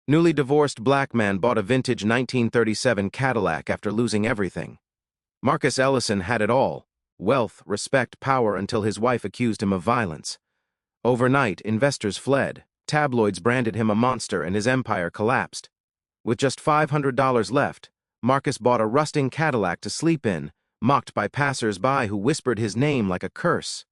Newly divorced black man bought a vintage 1937 Cadillac after losing everything. Marcus Ellison had it all: wealth, respect, power, until his wife accused him of violence. Overnight, investors fled, tabloids branded him a monster, and his empire collapsed. With just $500 left, Marcus bought a rusting Cadillac to sleep in, mocked by passers-by who whispered his name like a curse.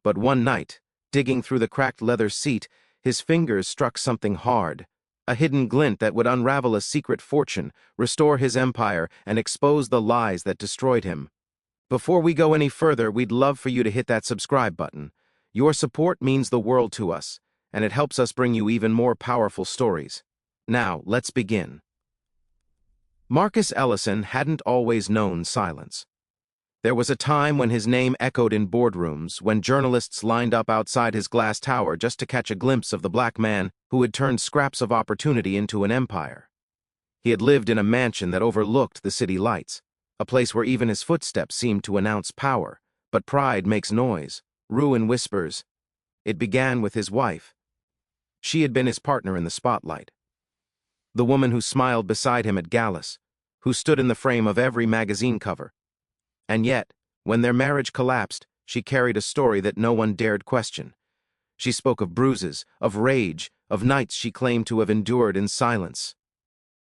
But one night, digging through the cracked leather seat, his fingers struck something hard, a hidden glint that would unravel a secret fortune, restore his empire, and expose the lies that destroyed him. Before we go any further, we'd love for you to hit that subscribe button. Your support means the world to us, and it helps us bring you even more powerful stories. Now, let's begin. Marcus Ellison hadn't always known silence. There was a time when his name echoed in boardrooms, when journalists lined up outside his glass tower just to catch a glimpse of the black man who had turned scraps of opportunity into an empire. He had lived in a mansion that overlooked the city lights, a place where even his footsteps seemed to announce power. But pride makes noise, ruin whispers. It began with his wife. She had been his partner in the spotlight. The woman who smiled beside him at galas, who stood in the frame of every magazine cover. And yet, when their marriage collapsed, she carried a story that no one dared question. She spoke of bruises, of rage, of nights she claimed to have endured in silence.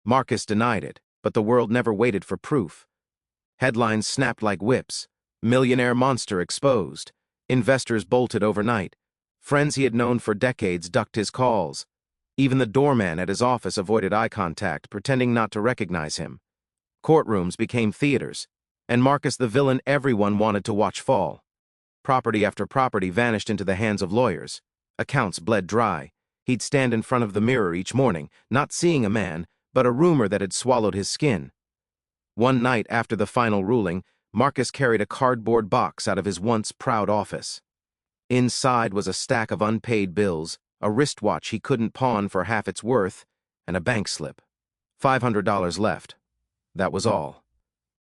Marcus denied it, but the world never waited for proof. Headlines snapped like whips. Millionaire monster exposed. Investors bolted overnight. Friends he had known for decades ducked his calls. Even the doorman at his office avoided eye contact, pretending not to recognize him. Courtrooms became theaters, and Marcus the villain everyone wanted to watch fall. Property after property vanished into the hands of lawyers. Accounts bled dry. He'd stand in front of the mirror each morning, not seeing a man, but a rumor that had swallowed his skin. One night after the final ruling, Marcus carried a cardboard box out of his once proud office. Inside was a stack of unpaid bills, a wristwatch he couldn't pawn for half its worth, and a bank slip. $500 left. That was all.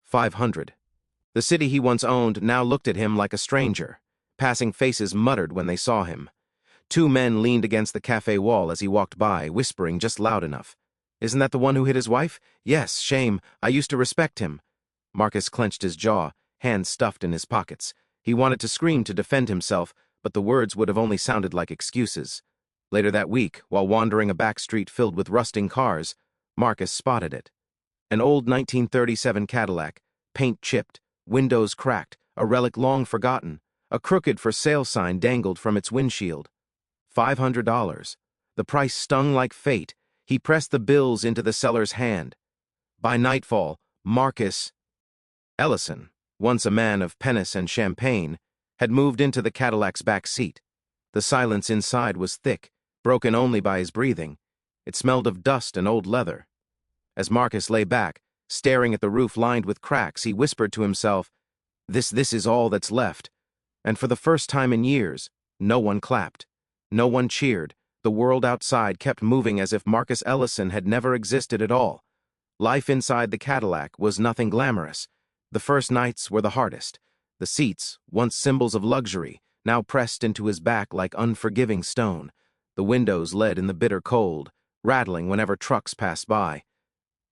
500. The city he once owned now looked at him like a stranger. Passing faces muttered when they saw him. Two men leaned against the cafe wall as he walked by, whispering just loud enough. "Isn't that the one who hit his wife?" "Yes, shame. I used to respect him." Marcus clenched his jaw, hands stuffed in his pockets. He wanted to scream to defend himself, but the words would have only sounded like excuses. Later that week, while wandering a back street filled with rusting cars, Marcus spotted it. An old 1937 Cadillac, paint chipped, windows cracked, a relic long forgotten. A crooked for sale sign dangled from its windshield. $500. The price stung like fate. He pressed the bills into the seller's hand. By nightfall, Marcus Ellison, once a man of penance and champagne, had moved into the Cadillac's back seat. The silence inside was thick, broken only by his breathing. It smelled of dust and old leather. As Marcus lay back, staring at the roof lined with cracks, he whispered to himself, This is all that's left." And for the first time in years, no one clapped. No one cheered. The world outside kept moving as if Marcus Ellison had never existed at all. Life inside the Cadillac was nothing glamorous. The first nights were the hardest. The seats, once symbols of luxury, now pressed into his back like unforgiving stone. The windows led in the bitter cold, rattling whenever trucks passed by.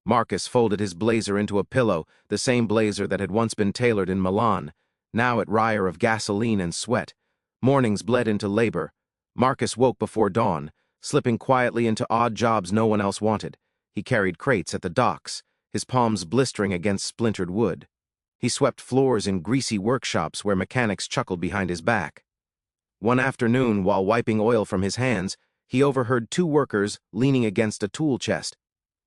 Marcus folded his blazer into a pillow, the same blazer that had once been tailored in Milan, now at rire of gasoline and sweat. Mornings bled into labor. Marcus woke before dawn, slipping quietly into odd jobs no one else wanted. He carried crates at the docks, his palms blistering against splintered wood. He swept floors in greasy workshops where mechanics chuckled behind his back. One afternoon, while wiping oil from his hands, he overheard two workers leaning against a tool chest.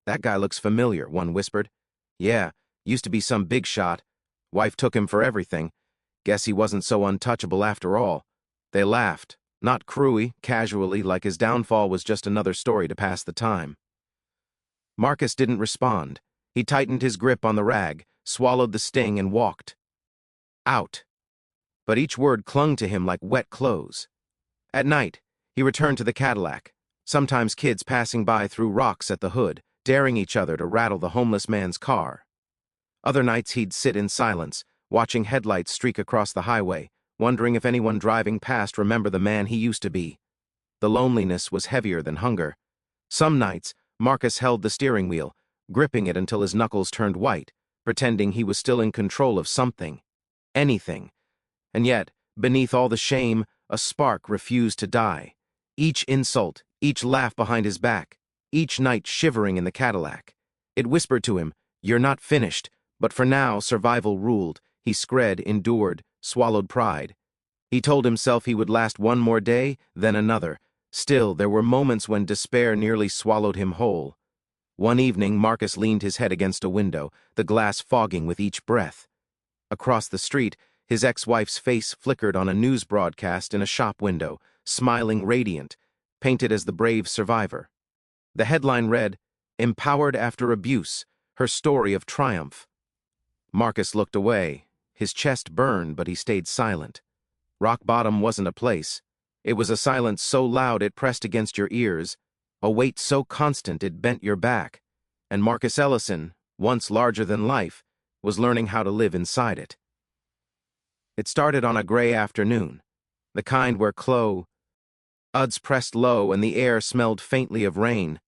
"That guy looks familiar," one whispered. "Yeah, used to be some big shot. Wife took him for everything. Guess he wasn't so untouchable after all." They laughed, not cruelly, casually, like his downfall was just another story to pass the time. Marcus didn't respond. He tightened his grip on the rag, swallowed the sting, and walked out. But each word clung to him like wet clothes. At night, he returned to the Cadillac. Sometimes kids passing by threw rocks at the hood, daring each other to rattle the homeless man's car. Other nights he'd sit in silence, watching headlights streak across the highway, wondering if anyone driving past remembered the man he used to be. The loneliness was heavier than hunger. Some nights, Marcus held the steering wheel, gripping it until his knuckles turned white, pretending he was still in control of something. Anything. And yet, beneath all the shame, a spark refused to die. Each insult, each laugh behind his back, each night shivering in the Cadillac. It whispered to him, "You're not finished," but for now survival ruled. He scred, endured, swallowed pride. He told himself he would last one more day, then another. Still, there were moments when despair nearly swallowed him whole. One evening, Marcus leaned his head against a window, the glass fogging with each breath. Across the street, his ex-wife's face flickered on a news broadcast in a shop window, smiling radiant, painted as the brave survivor. The headline read, "Empowered After Abuse, Her Story of Triumph." Marcus looked away. His chest burned, but he stayed silent. Rock bottom wasn't a place. It was a silence so loud it pressed against your ears, a weight so constant it bent your back. And Marcus Ellison, once larger than life, was learning how to live inside it. It started on a gray afternoon, the kind where clouds pressed low and the air smelled faintly of rain.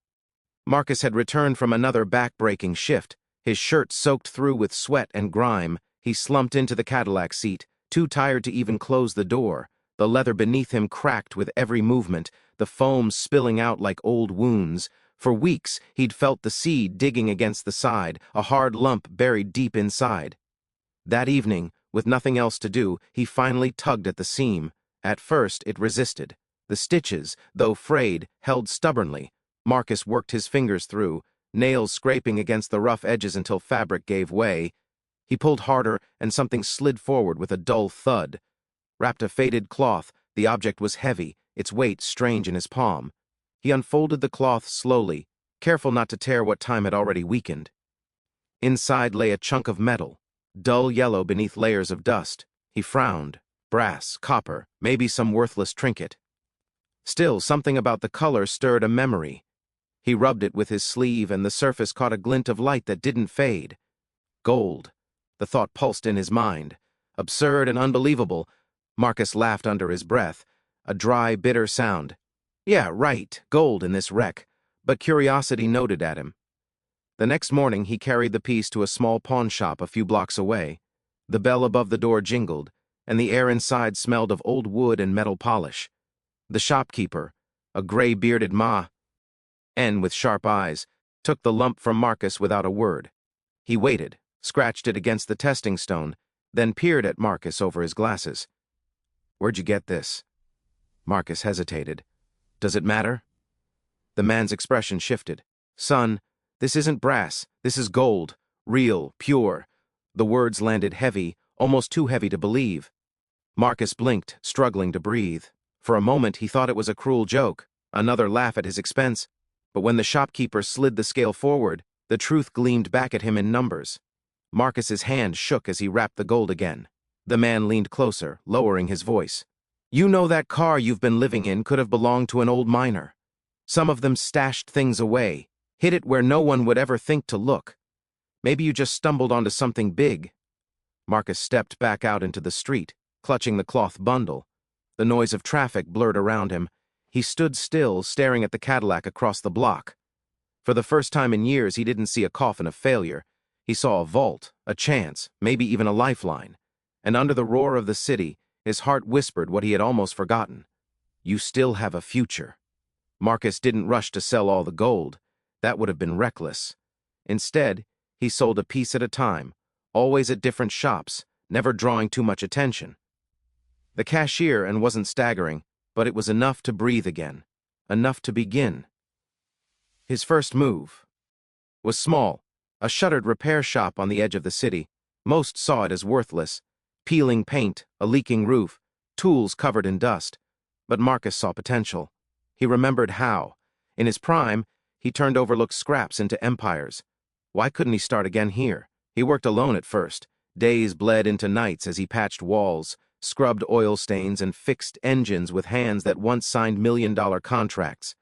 Marcus had returned from another back-breaking shift, his shirt soaked through with sweat and grime. He slumped into the Cadillac seat, too tired to even close the door. The leather beneath him cracked with every movement, the foam spilling out like old wounds. For weeks, he'd felt the sea digging against the side, a hard lump buried deep inside. That evening, with nothing else to do, he finally tugged at the seam. At first, it resisted. The stitches, though frayed, held stubbornly. Marcus worked his fingers through, nails scraping against the rough edges until fabric gave way. He pulled harder, and something slid forward with a dull thud. Wrapped a faded cloth, the object was heavy, its weight strange in his palm. He unfolded the cloth slowly, careful not to tear what time had already weakened. Inside lay a chunk of metal, dull yellow beneath layers of dust. He frowned. Brass, copper, maybe some worthless trinket. Still, something about the color stirred a memory. He rubbed it with his sleeve, and the surface caught a glint of light that didn't fade. Gold. The thought pulsed in his mind. Absurd and unbelievable. Marcus laughed under his breath, a dry, bitter sound. Yeah, right, gold in this wreck. But curiosity noted at him. The next morning, he carried the piece to a small pawn shop a few blocks away. The bell above the door jingled, and the air inside smelled of old wood and metal polish. The shopkeeper, a gray-bearded man with sharp eyes, took the lump from Marcus without a word. He waited, scratched it against the testing stone, then peered at Marcus over his glasses. "Where'd you get this?" Marcus hesitated. "Does it matter?" The man's expression shifted. "Son, this isn't brass. This is gold. Real, pure." The words landed heavy, almost too heavy to believe. Marcus blinked, struggling to breathe. For a moment, he thought it was a cruel joke, another laugh at his expense. But when the shopkeeper slid the scale forward, the truth gleamed back at him in numbers. Marcus's hand shook as he wrapped the gold again. The man leaned closer, lowering his voice. "You know that car you've been living in could have belonged to an old miner. Some of them stashed things away, hid it where no one would ever think to look. Maybe you just stumbled onto something big." Marcus stepped back out into the street, clutching the cloth bundle. The noise of traffic blurred around him. He stood still, staring at the Cadillac across the block. For the first time in years, he didn't see a coffin of failure. He saw a vault, a chance, maybe even a lifeline. And under the roar of the city, his heart whispered what he had almost forgotten. You still have a future. Marcus didn't rush to sell all the gold. That would have been reckless. Instead, he sold a piece at a time, always at different shops, never drawing too much attention. The cashier wasn't staggering, but it was enough to breathe again, enough to begin. His first move was small, a shuttered repair shop on the edge of the city. Most saw it as worthless. Peeling paint, a leaking roof, tools covered in dust. But Marcus saw potential. He remembered how, in his prime, he turned overlooked scraps into empires. Why couldn't he start again here? He worked alone at first. Days bled into nights as he patched walls, scrubbed oil stains, and fixed engines with hands that once signed million-dollar contracts.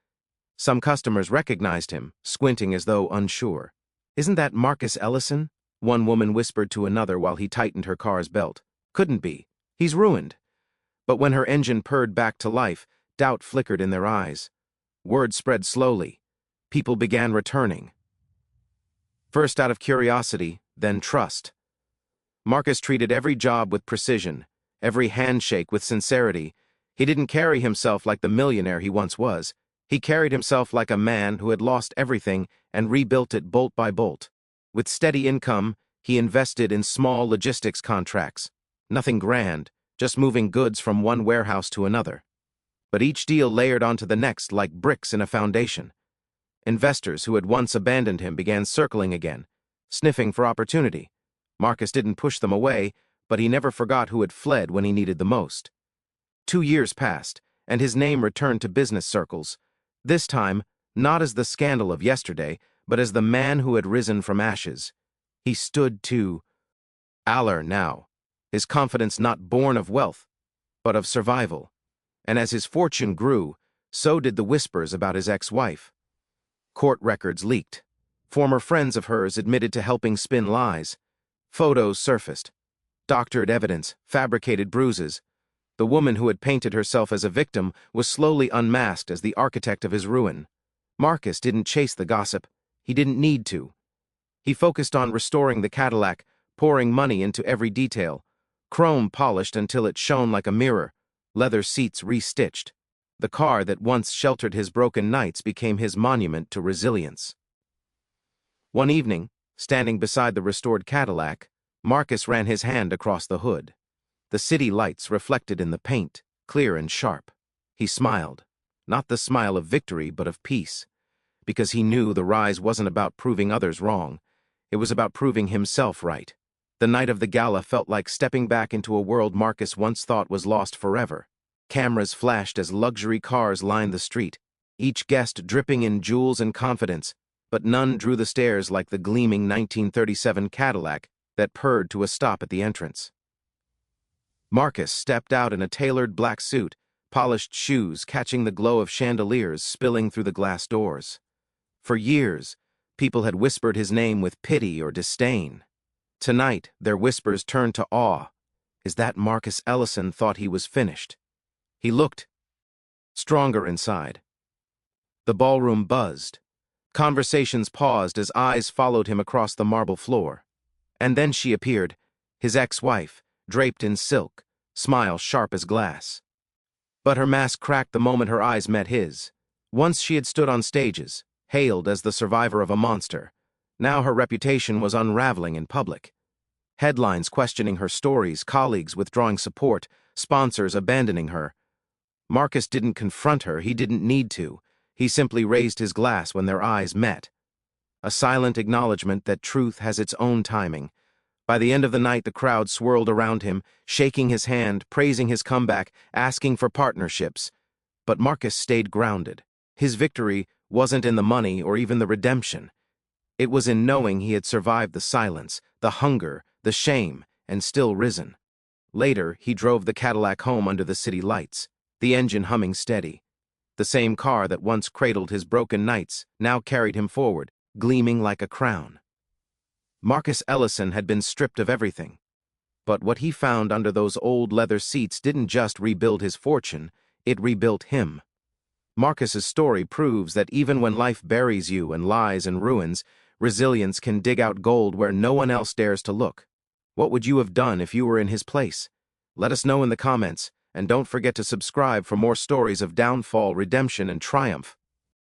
Some customers recognized him, squinting as though unsure. "Isn't that Marcus Ellison?" one woman whispered to another while he tightened her car's belt. "Couldn't be. He's ruined." But when her engine purred back to life, doubt flickered in their eyes. Word spread slowly. people began returning. First out of curiosity, then trust. Marcus treated every job with precision, every handshake with sincerity. He didn't carry himself like the millionaire he once was. He carried himself like a man who had lost everything and rebuilt it bolt by bolt. With steady income, he invested in small logistics contracts. Nothing grand, just moving goods from one warehouse to another. But each deal layered onto the next like bricks in a foundation. Investors who had once abandoned him began circling again, sniffing for opportunity. Marcus didn't push them away, but he never forgot who had fled when he needed the most. 2 years passed, and his name returned to business circles. This time, not as the scandal of yesterday, but as the man who had risen from ashes. He stood to allure now, his confidence not born of wealth, but of survival. And as his fortune grew, so did the whispers about his ex-wife. Court records leaked. Former friends of hers admitted to helping spin lies. Photos surfaced. Doctored evidence, fabricated bruises. The woman who had painted herself as a victim was slowly unmasked as the architect of his ruin. Marcus didn't chase the gossip. He didn't need to. He focused on restoring the Cadillac, pouring money into every detail. Chrome polished until it shone like a mirror, leather seats restitched. The car that once sheltered his broken nights became his monument to resilience. One evening, standing beside the restored Cadillac, Marcus ran his hand across the hood. The city lights reflected in the paint, clear and sharp. He smiled, not the smile of victory but of peace, because he knew the rise wasn't about proving others wrong. It was about proving himself right. The night of the gala felt like stepping back into a world Marcus once thought was lost forever. Cameras flashed as luxury cars lined the street, each guest dripping in jewels and confidence, but none drew the stares like the gleaming 1937 Cadillac that purred to a stop at the entrance. Marcus stepped out in a tailored black suit, polished shoes catching the glow of chandeliers spilling through the glass doors. For years, people had whispered his name with pity or disdain. Tonight, their whispers turned to awe. Is that Marcus Ellison thought he was finished? He looked stronger inside. The ballroom buzzed. Conversations paused as eyes followed him across the marble floor. And then she appeared, his ex-wife, draped in silk, smile sharp as glass. But her mask cracked the moment her eyes met his. Once she had stood on stages, hailed as the survivor of a monster. Now her reputation was unraveling in public. Headlines questioning her stories, colleagues withdrawing support, sponsors abandoning her. Marcus didn't confront her, he didn't need to. He simply raised his glass when their eyes met. A silent acknowledgement that truth has its own timing. By the end of the night, the crowd swirled around him, shaking his hand, praising his comeback, asking for partnerships. But Marcus stayed grounded. His victory wasn't in the money or even the redemption. It was in knowing he had survived the silence, the hunger, the shame, and still risen. Later, he drove the Cadillac home under the city lights, the engine humming steady. The same car that once cradled his broken nights now carried him forward, gleaming like a crown. Marcus Ellison had been stripped of everything. But what he found under those old leather seats didn't just rebuild his fortune, it rebuilt him. Marcus's story proves that even when life buries you in lies and ruins, resilience can dig out gold where no one else dares to look. What would you have done if you were in his place? Let us know in the comments, and don't forget to subscribe for more stories of downfall, redemption, and triumph.